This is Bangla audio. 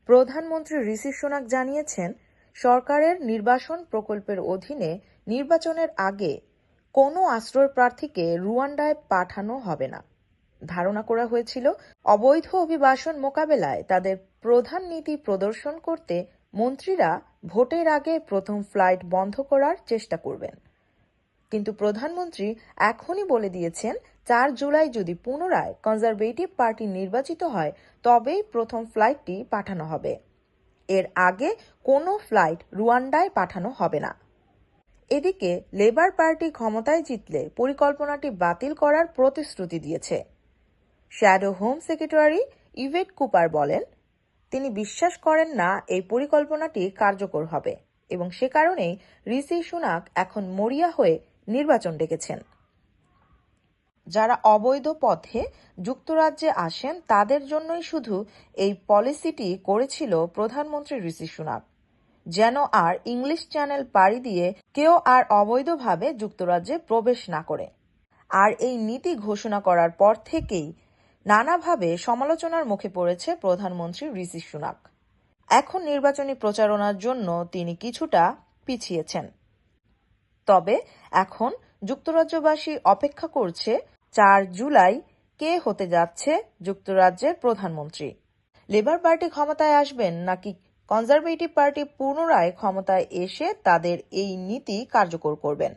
প্রধানমন্ত্রী ঋষি সুনাক জানিয়েছেন, সরকারের নির্বাসন প্রকল্পের অধীনে নির্বাচনের আগে কোনো আশ্রয় প্রার্থীকে রুয়ান্ডায় পাঠানো হবে না। ধারণা করা হয়েছিল, অবৈধ অভিবাসন মোকাবেলায় তাদের প্রধান নীতি প্রদর্শন করতে মন্ত্রীরা ভোটের আগে প্রথম ফ্লাইট বন্ধ করার চেষ্টা করবেন। কিন্তু প্রধানমন্ত্রী এখনই বলে দিয়েছেন, 4 জুলাই যদি পুনরায় কনজারভেটিভ পার্টি নির্বাচিত হয় তবেই প্রথম ফ্লাইটটি পাঠানো হবে। এর আগে কোনো ফ্লাইট রুয়ান্ডায় পাঠানো হবে না। এদিকে লেবার পার্টি ক্ষমতায় জিতলে পরিকল্পনাটি বাতিল করার প্রতিশ্রুতি দিয়েছে। Shadow home secretary Yvette Cooper বলেন, তিনি বিশ্বাস করেন না এই পরিকল্পনাটি কার্যকর হবে এবং সে কারণেই ঋষি সুনাক এখন মরিয়া হয়ে নির্বাচন ডেকেছেন। যারা অবৈধ পথে যুক্তরাজ্যে আসেন তাদের জন্যই শুধু এই পলিসিটি করেছিল প্রধানমন্ত্রী ঋষি সুনাক, যেন আর ইংলিশ চ্যানেল পাড়ি দিয়ে কেউ আর অবৈধভাবে যুক্তরাজ্যে প্রবেশ না করে। আর এই নীতি ঘোষণা করার পর থেকেই নানাভাবে সমালোচনার মুখে পড়েছে প্রধানমন্ত্রী ঋষি সুনাক। এখন নির্বাচনী প্রচারণার জন্য তিনি কিছুটা পিছিয়েছেন। তবে এখন যুক্তরাজ্যবাসী অপেক্ষা করছে 4 জুলাই কে হতে যাচ্ছে যুক্তরাজ্যের প্রধানমন্ত্রী। লেবার পার্টি ক্ষমতায় আসবেন নাকি কনজারভেটিভ পার্টি পুনরায় ক্ষমতায় এসে তাদের এই নীতি কার্যকর করবেন?